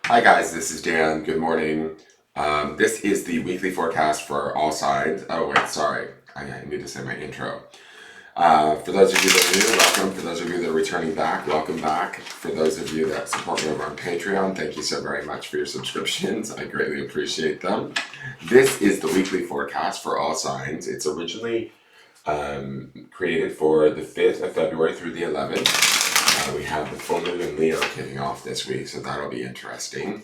Hi guys, this is Dan. Good morning. This is the weekly forecast for all signs. Oh wait, sorry. I need to say my intro. For those of you that are new, welcome. For those of you that are returning back, welcome back. For those of you that support me over on Patreon, thank you so very much for your subscriptions. I greatly appreciate them. This is the weekly forecast for all signs. It's originally created for the 5th of February through the 11th. We have the full moon in Leo kicking off this week, so that'll be interesting.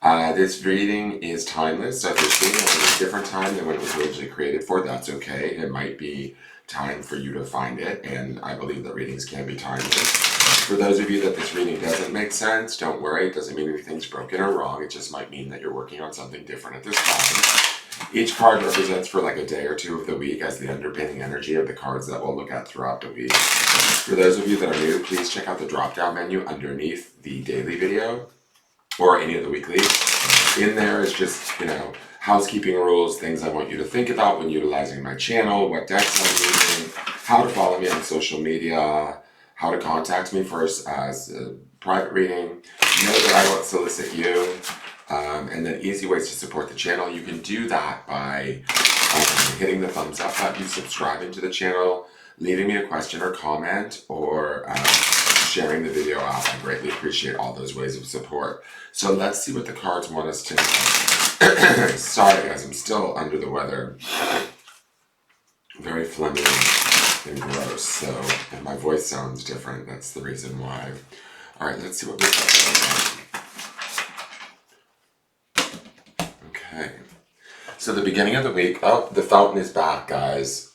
This reading is timeless, so if you're seeing it at a different time than when it was originally created for, that's okay. It might be time for you to find it, and I believe that readings can be timeless. For those of you that this reading doesn't make sense, don't worry. It doesn't mean anything's broken or wrong. It just might mean that you're working on something different at this time. Each card represents for like a day or two of the week as the underpinning energy of the cards that we'll look at throughout the week. For those of you that are new, please check out the drop-down menu underneath the daily video or any of the weeklies. In there is just, housekeeping rules, things I want you to think about when utilizing my channel, what decks I'm using, how to follow me on social media, how to contact me first as a private reading. Know that I won't solicit you. And then easy ways to support the channel. You can do that by hitting the thumbs up button, subscribing to the channel, leaving me a question or comment, or sharing the video out. I greatly appreciate all those ways of support. So let's see what the cards want us to know. Sorry guys, I'm still under the weather. Very phlegmy and gross, so and my voice sounds different. That's the reason why. All right, let's see what we've got going on. Okay, so the beginning of the week, the fountain is back, guys.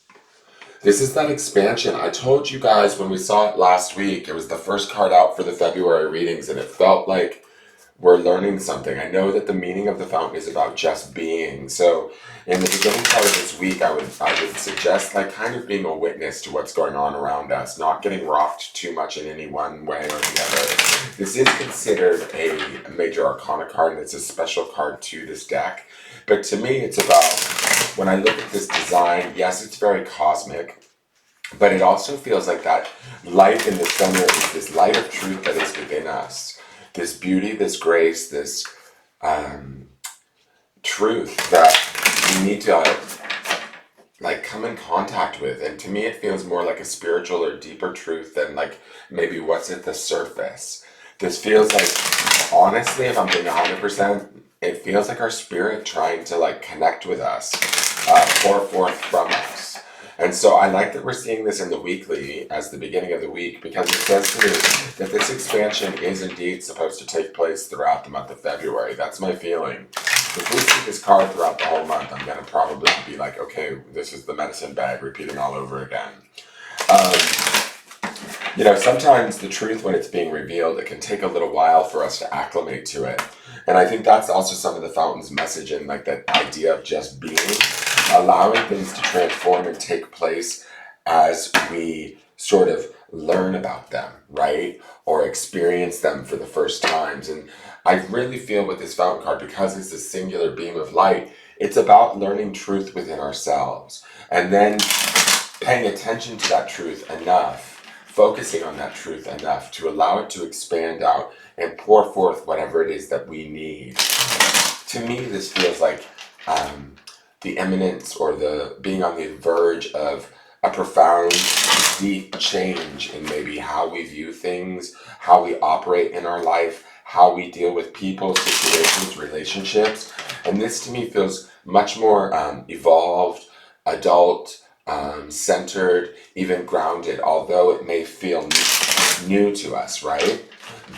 This is that expansion. I told you guys when we saw it last week, it was the first card out for the February readings, and it felt like we're learning something. I know that the meaning of the fountain is about just being. So in the beginning part of this week, I would suggest like kind of being a witness to what's going on around us, not getting rocked too much in any one way or the other. This is considered a major arcana card, and it's a special card to this deck. But to me, it's about, when I look at this design, yes, it's very cosmic, but it also feels like that light in the center is this light of truth that is within us. This beauty, this grace, this truth that we need to like come in contact with. And to me, it feels more like a spiritual or deeper truth than like maybe what's at the surface. This feels like, honestly, if I'm being 100%, it feels like our spirit trying to like connect with us, pour forth from us. And so I like that we're seeing this in the weekly as the beginning of the week, because it says to me that this expansion is indeed supposed to take place throughout the month of February. That's my feeling. If we see this card throughout the whole month, I'm going to probably be like, okay, this is the medicine bag repeating all over again. Sometimes the truth, when it's being revealed, it can take a little while for us to acclimate to it. And I think that's also some of the fountain's message in like that idea of just being, allowing things to transform and take place as we sort of learn about them, right? Or experience them for the first times. And I really feel with this fountain card, because it's a singular beam of light, it's about learning truth within ourselves. And then paying attention to that truth enough, focusing on that truth enough to allow it to expand out and pour forth whatever it is that we need. To me, this feels like the imminence or the being on the verge of a profound, deep change in maybe how we view things, how we operate in our life, how we deal with people, situations, relationships. And this to me feels much more evolved, adult, centered, even grounded, although it may feel new to us, right?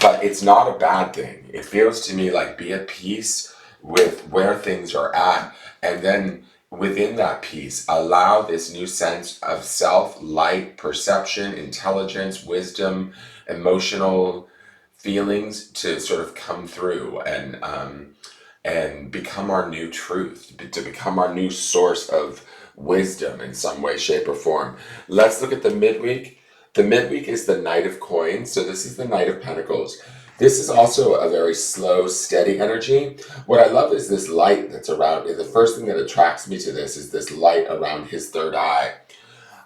But it's not a bad thing. It feels to me like be at peace with where things are at, and then within that peace, allow this new sense of self, light, perception, intelligence, wisdom, emotional feelings to sort of come through and become our new truth, to become our new source of wisdom in some way, shape, or form. Let's look at the midweek. The midweek is the Knight of Coins, so this is the Knight of Pentacles. This is also a very slow, steady energy. What I love is this light that's around. The first thing that attracts me to this is this light around his third eye.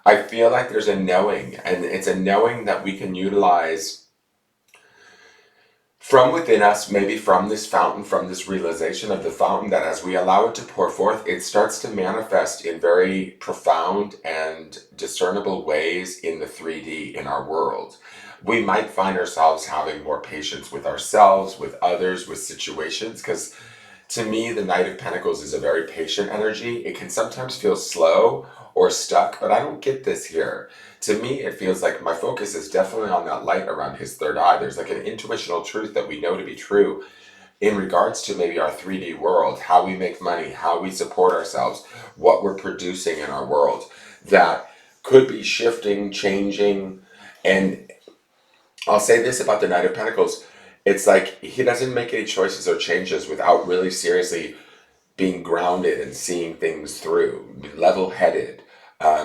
I feel like there's a knowing, and it's a knowing that we can utilize from within us, maybe from this fountain, from this realization of the fountain, that as we allow it to pour forth, it starts to manifest in very profound and discernible ways in the 3D, in our world. We might find ourselves having more patience with ourselves, with others, with situations, because to me, the Knight of Pentacles is a very patient energy. It can sometimes feel slow or stuck, but I don't get this here. To me, it feels like my focus is definitely on that light around his third eye. There's like an intuitional truth that we know to be true in regards to maybe our 3D world, how we make money, how we support ourselves, what we're producing in our world, that could be shifting, changing. And I'll say this about the Knight of Pentacles. It's like he doesn't make any choices or changes without really seriously being grounded and seeing things through, level headed.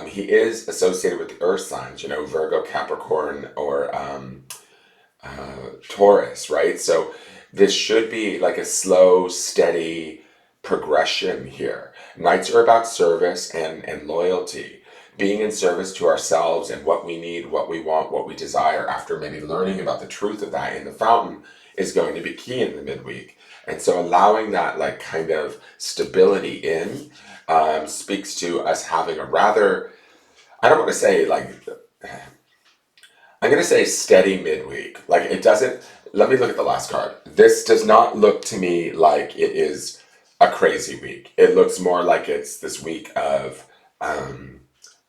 He is associated with the earth signs, Virgo, Capricorn, or Taurus, right? So this should be like a slow, steady progression here. Knights are about service and loyalty, being in service to ourselves and what we need, what we want, what we desire, after maybe learning about the truth of that in the fountain, is going to be key in the midweek. And so allowing that like kind of stability in speaks to us having a rather, I don't want to say like, I'm going to say steady midweek. Like it doesn't, let me look at the last card. This does not look to me like it is a crazy week. It looks more like it's this week of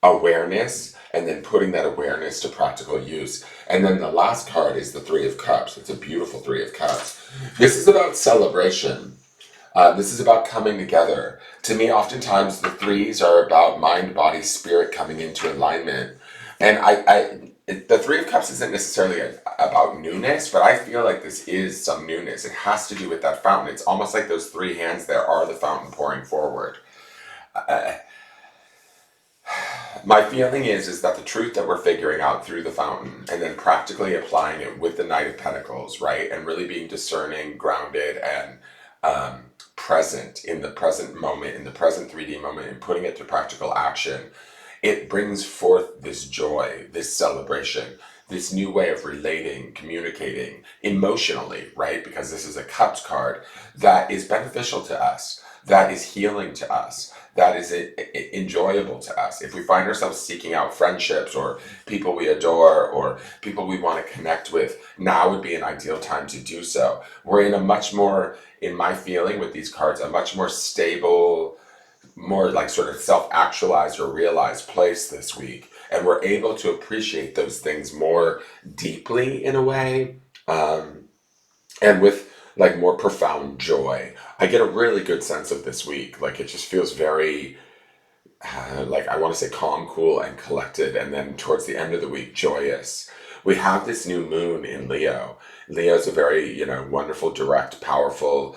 awareness, and then putting that awareness to practical use. And then the last card is the Three of Cups. It's a beautiful Three of Cups. This is about celebration. This is about coming together. To me, oftentimes the threes are about mind, body, spirit coming into alignment. And the Three of Cups isn't necessarily about newness, but I feel like this is some newness. It has to do with that fountain. It's almost like those three hands there are the fountain pouring forward. My feeling is that the truth that we're figuring out through the fountain, and then practically applying it with the Knight of Pentacles, right? And really being discerning, grounded, and present in the present moment, in the present 3D moment, and putting it to practical action. It brings forth this joy, this celebration, this new way of relating, communicating emotionally, right? Because this is a Cups card that is beneficial to us, that is healing to us, that is enjoyable to us. If we find ourselves seeking out friendships or people we adore or people we want to connect with, now would be an ideal time to do so. We're in a much more, in my feeling with these cards, a much more stable, more like sort of self-actualized or realized place this week. And we're able to appreciate those things more deeply in a way, and with like more profound joy. I get a really good sense of this week. Like it just feels very, like I want to say calm, cool, and collected. And then towards the end of the week, joyous. We have this new moon in Leo. Leo's a very, wonderful, direct, powerful,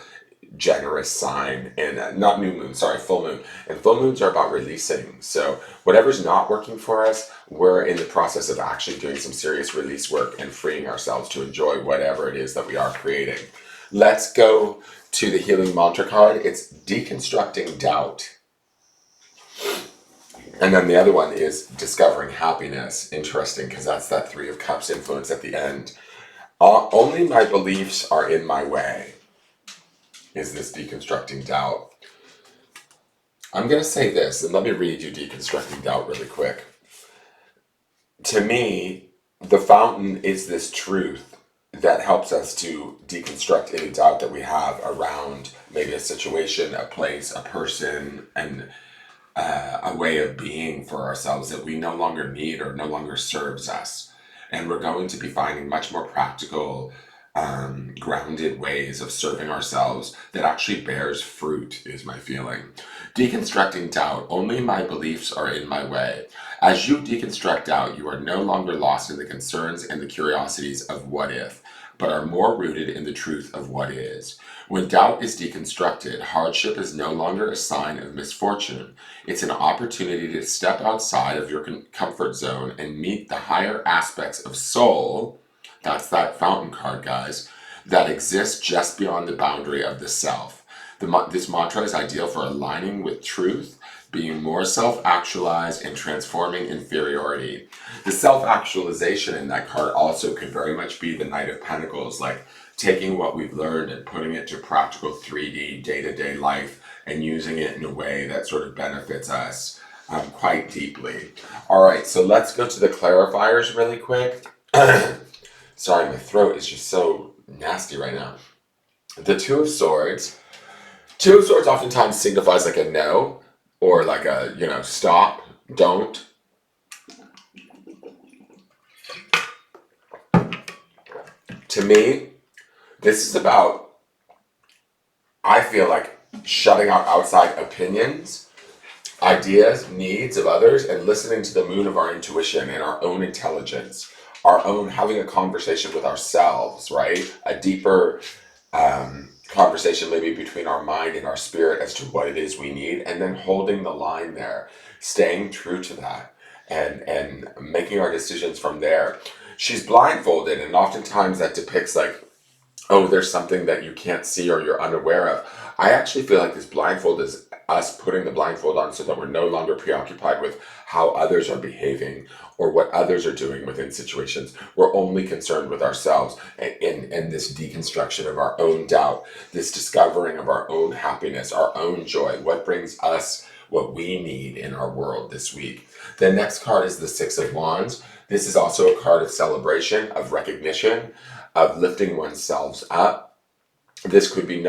generous sign. And not new moon, sorry, full moon. And full moons are about releasing. So whatever's not working for us, we're in the process of actually doing some serious release work and freeing ourselves to enjoy whatever it is that we are creating. Let's go to the healing mantra card. It's deconstructing doubt. And then the other one is discovering happiness. Interesting, because that's that Three of Cups influence at the end. Only my beliefs are in my way, is this deconstructing doubt. I'm going to say this, and let me read you deconstructing doubt really quick. To me, the fountain is this truth that helps us to deconstruct any doubt that we have around maybe a situation, a place, a person, and a way of being for ourselves that we no longer need or no longer serves us. And we're going to be finding much more practical, grounded ways of serving ourselves that actually bears fruit, is my feeling. Deconstructing doubt. Only my beliefs are in my way. As you deconstruct doubt, you are no longer lost in the concerns and the curiosities of what if, but are more rooted in the truth of what is. When doubt is deconstructed, hardship is no longer a sign of misfortune. It's an opportunity to step outside of your comfort zone and meet the higher aspects of soul. That's that fountain card, guys, that exists just beyond the boundary of the self. This mantra is ideal for aligning with truth, being more self-actualized, and transforming inferiority. The self-actualization in that card also could very much be the Knight of Pentacles. Like, taking what we've learned and putting it to practical 3D day-to-day life and using it in a way that sort of benefits us quite deeply. All right, so let's go to the clarifiers really quick. Sorry, my throat is just so nasty right now. The Two of Swords. Two of Swords oftentimes signifies like a no, or like a, stop, don't. To me, this is about, I feel like, shutting out outside opinions, ideas, needs of others, and listening to the moon of our intuition and our own intelligence, our own having a conversation with ourselves, right? A deeper conversation maybe between our mind and our spirit as to what it is we need, and then holding the line there, staying true to that, and making our decisions from there. She's blindfolded, and oftentimes that depicts like, oh, there's something that you can't see or you're unaware of. I actually feel like this blindfold is us putting the blindfold on so that we're no longer preoccupied with how others are behaving or what others are doing within situations. We're only concerned with ourselves and this deconstruction of our own doubt, this discovering of our own happiness, our own joy, what brings us what we need in our world this week. The next card is the Six of Wands. This is also a card of celebration, of recognition, of lifting oneself up. This could be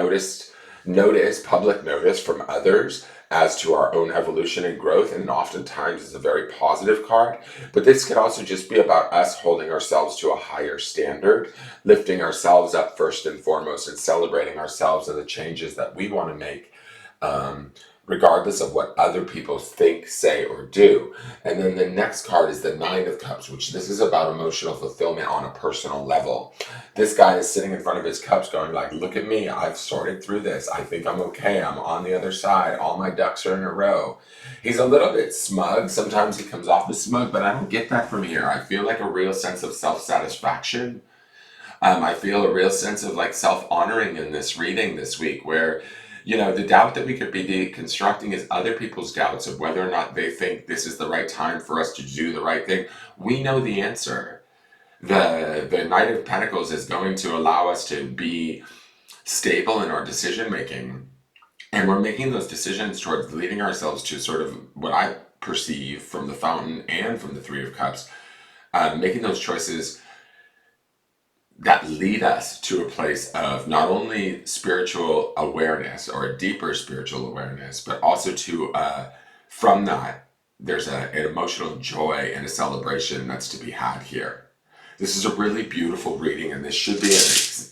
public notice from others as to our own evolution and growth, and oftentimes is a very positive card. But this could also just be about us holding ourselves to a higher standard, lifting ourselves up first and foremost, and celebrating ourselves and the changes that we want to make, regardless of what other people think, say, or do. And then the next card is the Nine of Cups, which this is about emotional fulfillment on a personal level. This guy is sitting in front of his cups going like, look at me, I've sorted through this. I think I'm okay. I'm on the other side. All my ducks are in a row. He's a little bit smug. Sometimes he comes off as smug, but I don't get that from here. I feel like a real sense of self-satisfaction. I feel a real sense of like self-honoring in this reading this week, where the doubt that we could be deconstructing is other people's doubts of whether or not they think this is the right time for us to do the right thing. We know the answer. The Knight of Pentacles is going to allow us to be stable in our decision making. And we're making those decisions towards leading ourselves to sort of what I perceive from the Fountain and from the Three of Cups, making those choices that lead us to a place of not only spiritual awareness or a deeper spiritual awareness, but also to, from that, there's an emotional joy and a celebration that's to be had here. This is a really beautiful reading, and this should be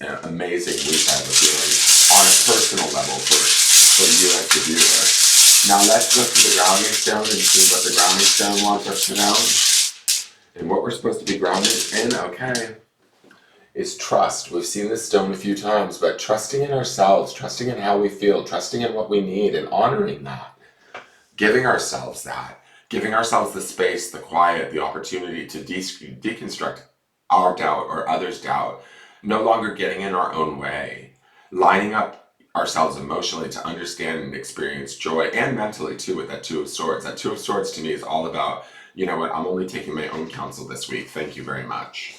an amazing week, I have a feeling, on a personal level for you as the viewer. Now let's look to the grounding stone and see what the grounding stone wants us to know. And what we're supposed to be grounded in, okay, is trust. We've seen this stone a few times, but trusting in ourselves, trusting in how we feel, trusting in what we need, and honoring that. Giving ourselves that. Giving ourselves the space, the quiet, the opportunity to deconstruct our doubt or others' doubt. No longer getting in our own way. Lining up ourselves emotionally to understand and experience joy, and mentally too, with that Two of Swords. That Two of Swords to me is all about, you know what, I'm only taking my own counsel this week. Thank you very much.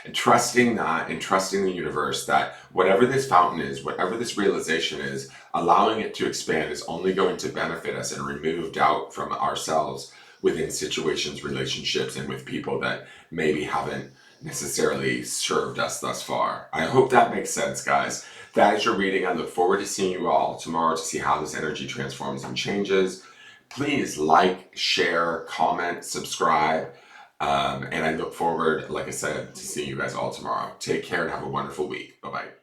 And trusting that, and trusting the universe that whatever this fountain is, whatever this realization is, allowing it to expand is only going to benefit us and remove doubt from ourselves within situations, relationships, and with people that maybe haven't necessarily served us thus far. I hope that makes sense, guys. That is your reading. I look forward to seeing you all tomorrow to see how this energy transforms and changes. Please like, share, comment, subscribe. And I look forward, like I said, to seeing you guys all tomorrow. Take care and have a wonderful week. Bye-bye.